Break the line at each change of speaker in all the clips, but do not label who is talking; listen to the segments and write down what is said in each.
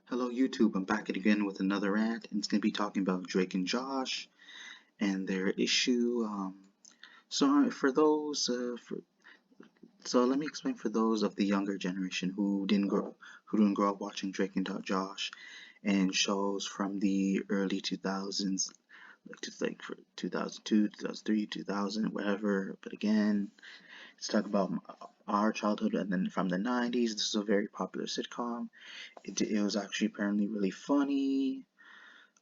Hello YouTube, I'm back again with another rant, and it's going to be talking about Drake and Josh and their issue. So for those, so let me explain for those of the younger generation who didn't grow up watching Drake and Josh and shows from the early 2000s, like for 2002, 2003, 2000, whatever. But again, let's talk about our childhood, and then from the 90s. This is a very popular sitcom. It was actually apparently really funny.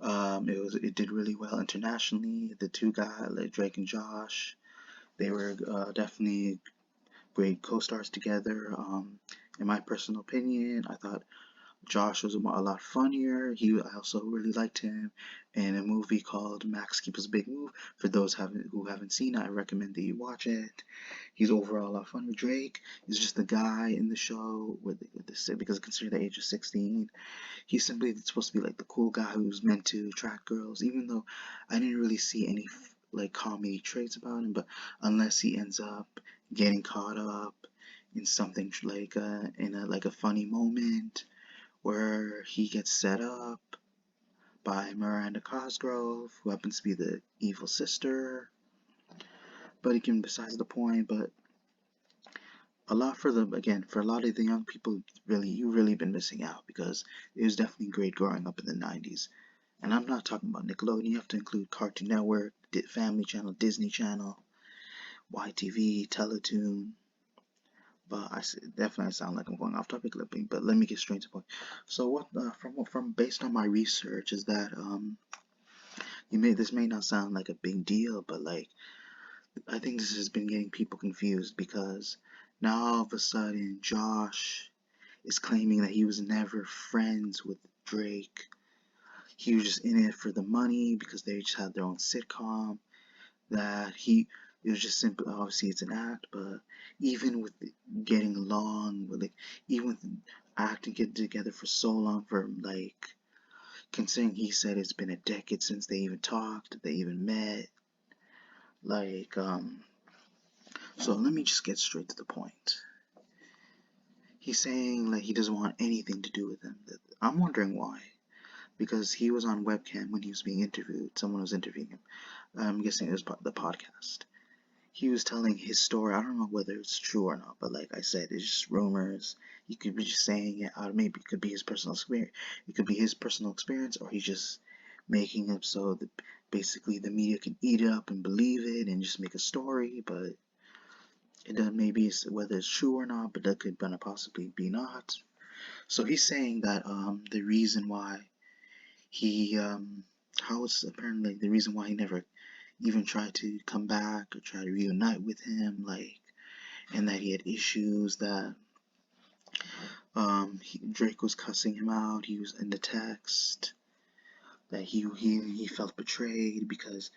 It did really well internationally. The two guys, like Drake and Josh, they were definitely great co-stars together. In my personal opinion, I thought Josh was a lot funnier. I also really liked him in a movie called Max Keep's Big Move. For those who haven't seen it, I recommend that you watch it. He's overall a lot funnier. Drake is just the guy in the show with this because considering the age of 16. He's simply supposed to be like the cool guy who's meant to attract girls, even though I didn't really see any like comedy traits about him. But unless he ends up getting caught up in something like a funny moment where he gets set up by Miranda Cosgrove, who happens to be the evil sister. But again, besides the point. But for a lot of the young people, you've really been missing out because it was definitely great growing up in the 90s. And I'm not talking about Nickelodeon. You have to include Cartoon Network, Family Channel, Disney Channel, YTV, Teletoon. But definitely sound like I'm going off topic, but let me get straight to the point. So what from based on my research is that this may not sound like a big deal, but like I think this has been getting people confused because now all of a sudden Josh is claiming that he was never friends with Drake. He was just in it for the money because they just had their own sitcom. That it was just simply, obviously it's an act, but even with getting along, even with acting, getting together for so long, for like, considering he said it's been a decade since they even talked, they even met, like, so let me just get straight to the point. He's saying like he doesn't want anything to do with them. I'm wondering why. Because he was on webcam when he was being interviewed. Someone was interviewing him. I'm guessing it was the podcast. He was telling his story. I don't know whether it's true or not, but like I said, it's just rumors. He could be just saying it out. Maybe it could be his personal experience. It could be his personal experience, or he's just making up so that basically the media can eat it up and believe it and just make a story. But it doesn't. Maybe whether it's true or not, but that could possibly be not. So he's saying that the reason why he how it's apparently the reason why he never even tried to come back or try to reunite with him, like, and that he had issues that Drake was cussing him out. He was in the text that he felt betrayed because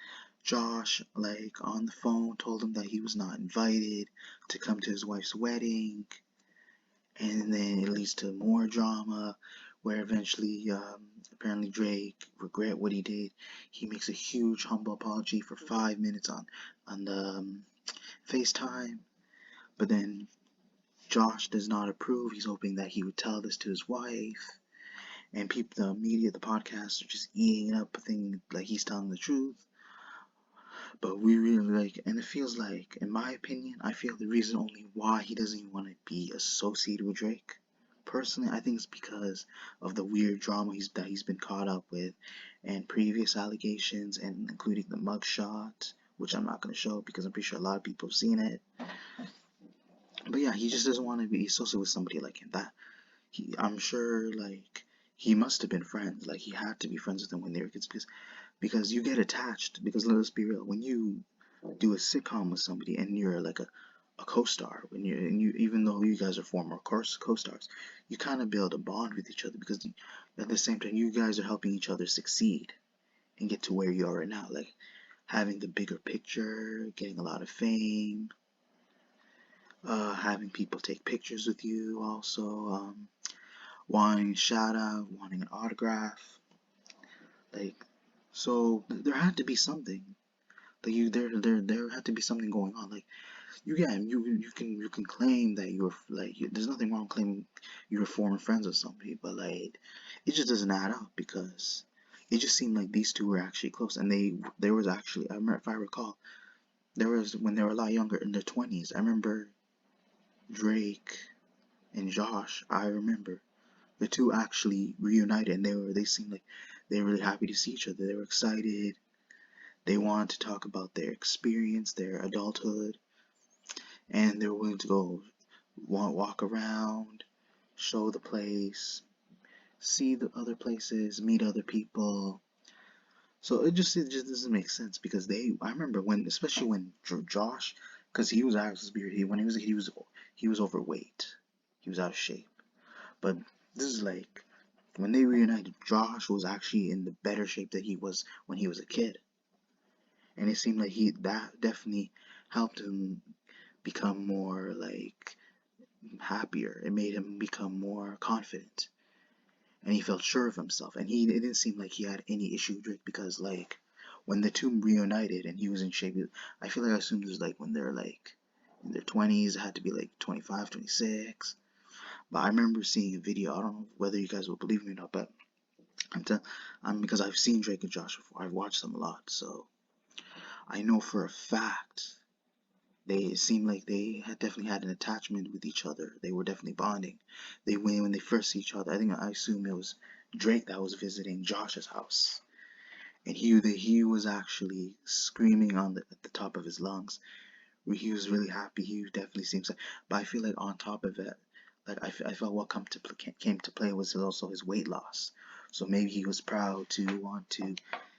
Josh, like, on the phone told him that he was not invited to come to his wife's wedding, and then it leads to more drama where eventually apparently Drake regret what he did. He makes a huge humble apology for 5 minutes on the FaceTime, but then Josh does not approve. He's hoping that he would tell this to his wife, and people, the media, the podcast are just eating it up, thinking like he's telling the truth. But we really like, and it feels like, in my opinion, I feel the reason only why he doesn't even want to be associated with Drake. Personally, I think it's because of the weird drama that he's been caught up with, and previous allegations, and including the mugshot, which I'm not going to show because I'm pretty sure a lot of people have seen it. But yeah, he just doesn't want to be associated with somebody like him. I'm sure, like, he must have been friends. Like, he had to be friends with them when they were kids because you get attached. Because let's be real, when you do a sitcom with somebody and you're like a co-star, even though you guys are former co-stars, you kind of build a bond with each other because at the same time you guys are helping each other succeed and get to where you are right now. Like having the bigger picture, getting a lot of fame, having people take pictures with you, also wanting a shout out, wanting an autograph. Like, so there had to be something. Like there had to be something going on. Like, you can claim that you're like there's nothing wrong claiming you were former friends with somebody, but like it just doesn't add up because it just seemed like these two were actually close, and there was actually I remember if I recall there was when they were a lot younger in their 20s. I remember Drake and Josh. I remember the two actually reunited, and they seemed like they were really happy to see each other. They were excited. They wanted to talk about their experience, their adulthood, and they were willing to go walk around, show the place, see the other places, meet other people. So it just doesn't make sense because I remember when especially when Josh, because he was actually when he was overweight, he was out of shape. But this is like when they reunited, Josh was actually in the better shape that he was when he was a kid, and it seemed like he that definitely helped him become more like happier. It made him become more confident, and he felt sure of himself. And it didn't seem like he had any issue with Drake because like when the two reunited and he was in shape, I feel like I assumed it was like when they're like in their 20s, it had to be like 25, 26. But I remember seeing a video. I don't know whether you guys will believe me or not, but I'm because I've seen Drake and Josh before. I've watched them a lot, so I know for a fact they seemed like they had definitely had an attachment with each other. They were definitely bonding. When they first see each other, I assume it was Drake that was visiting Josh's house, and he was actually screaming at the top of his lungs. He was really happy. He definitely seems like, but I feel like on top of it, like I felt what came to play was also his weight loss. So maybe he was proud to want to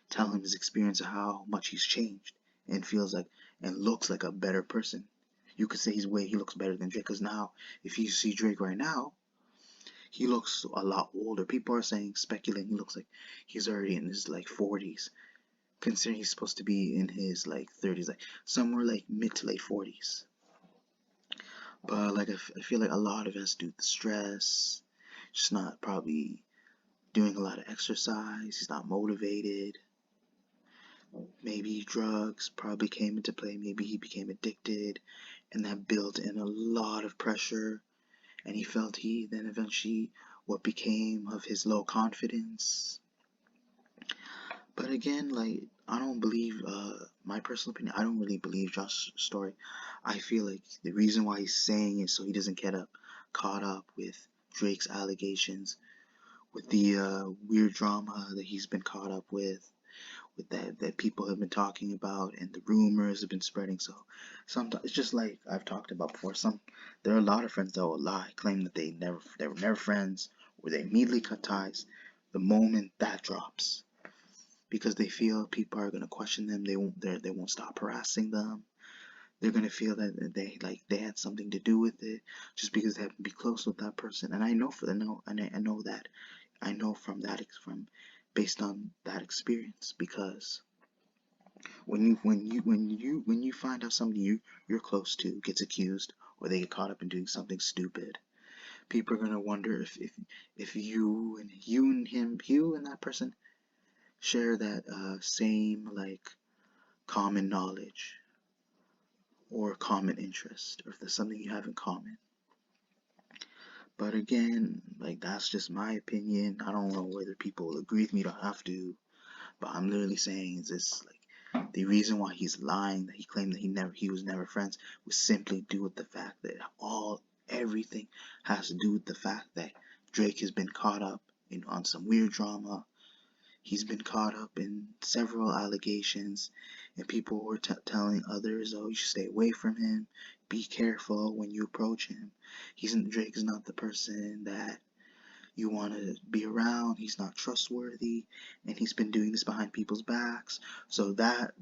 tell him his experience of how much he's changed and feels like and looks like a better person. You could say he looks better than Drake because now if you see Drake right now, he looks a lot older. People are speculating he looks like he's already in his like 40s, considering he's supposed to be in his like 30s, like somewhere like mid to late 40s. But like I feel like a lot of it has to do with the stress, just not probably doing a lot of exercise. He's not motivated. Maybe drugs probably came into play. Maybe he became addicted, and that built in a lot of pressure. And he felt he then eventually what became of his low confidence. But again, like I don't believe my personal opinion, I don't really believe Josh's story. I feel like the reason why he's saying it so he doesn't get caught up with Drake's allegations, with the weird drama that he's been caught up with that people have been talking about and the rumors have been spreading. So sometimes it's just like I've talked about before. There are a lot of friends that will lie, claim that they were never friends, or they immediately cut ties the moment that drops because they feel people are gonna question them. They won't stop harassing them. They're gonna feel that they had something to do with it just because they happen to be close with that person. And I know for the know and I know that I know from based on that experience because when you find out somebody you're close to gets accused or they get caught up in doing something stupid, people are gonna wonder if you and that person share that same like common knowledge or common interest, or if there's something you have in common. But again, like that's just my opinion. I don't know whether people will agree with me. You don't have to, but I'm literally saying is this like the reason why he's lying that he claimed that he was never friends was simply due with the fact that everything has to do with the fact that Drake has been caught up in on some weird drama. He's been caught up in several allegations, and people were telling others, "Oh, you should stay away from him. Be careful when you approach him. Drake is not the person that you want to be around. He's not trustworthy, and he's been doing this behind people's backs." So that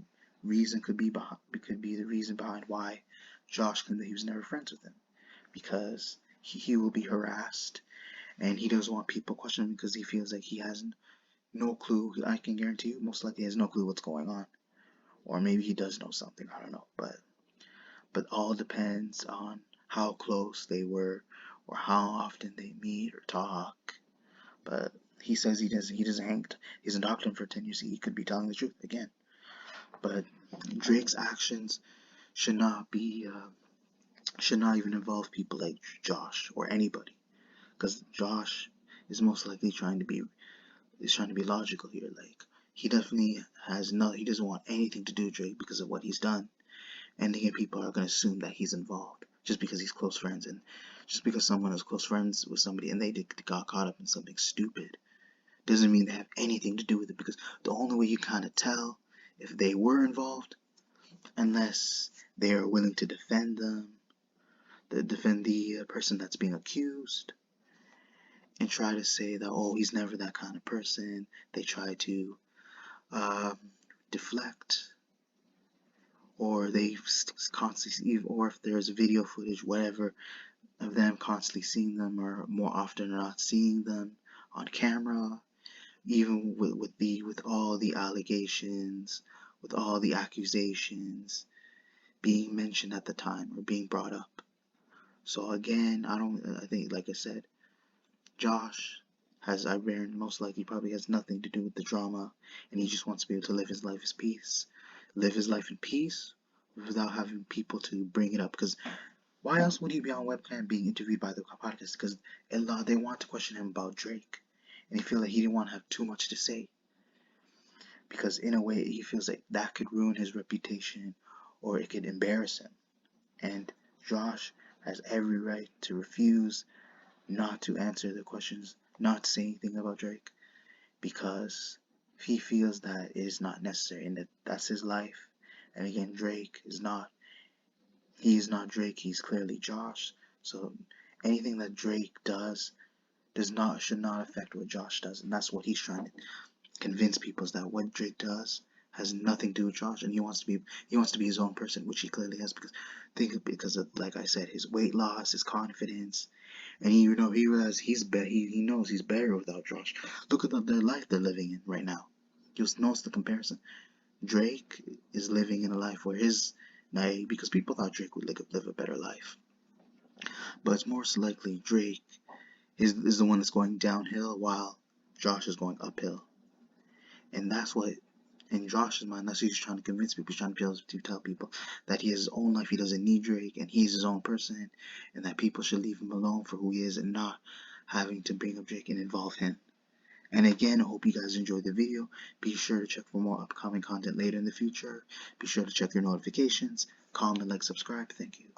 reason could be the reason behind why Josh claimed that he was never friends with him because he will be harassed, and he doesn't want people questioning him because he feels like he has no clue. I can guarantee you, most likely, he has no clue what's going on, or maybe he does know something. I don't know, but all depends on how close they were, or how often they meet or talk. But he says he doesn't hang. He hasn't talked to him for 10 years. He could be telling the truth again. But Drake's actions should not be. should not even involve people like Josh or anybody, because Josh is most likely trying to be logical here. Like, he definitely he doesn't want anything to do with Drake because of what he's done, and again, people are going to assume that he's involved just because he's close friends, and just because someone is close friends with somebody and they got caught up in something stupid doesn't mean they have anything to do with it, because the only way you kind of tell if they were involved, unless they are willing to defend the person that's being accused, and try to say that, oh, he's never that kind of person. They try to um, deflect, or they constantly, or if there's video footage, whatever, of them constantly seeing them, or more often or not seeing them on camera, even with all the allegations, with all the accusations being mentioned at the time or being brought up. So again, I think, like I said, Josh has, I most likely probably has nothing to do with the drama, and he just wants to be able to live his life in peace, without having people to bring it up. Because why else would he be on webcam being interviewed by the podcast? Because they want to question him about Drake, and he feel like he didn't want to have too much to say, because in a way he feels like that could ruin his reputation or it could embarrass him. And Josh has every right to refuse, not to answer the questions, not to say anything about Drake, because he feels that it is not necessary, and that's his life. And again, Drake is not, he is not Drake, he's clearly Josh. So anything that Drake does should not affect what Josh does, and that's what he's trying to convince people, is that what Drake does has nothing to do with Josh, and he wants to be his own person, which he clearly has, because of, like I said, his weight loss, his confidence, and he realizes he knows he's better without Josh. Look at their life they're living in right now. You'll notice the comparison. Drake is living in a life where because people thought Drake would live a better life, but it's most likely Drake is the one that's going downhill while Josh is going uphill. And that's what, in Josh's mind, that's what he's trying to convince people. He's trying to be able to tell people that he has his own life, he doesn't need Drake, and he's his own person, and that people should leave him alone for who he is and not having to bring up Drake and involve him. And again, I hope you guys enjoyed the video. Be sure to check for more upcoming content later in the future. Be sure to check your notifications, comment, like, subscribe. Thank you.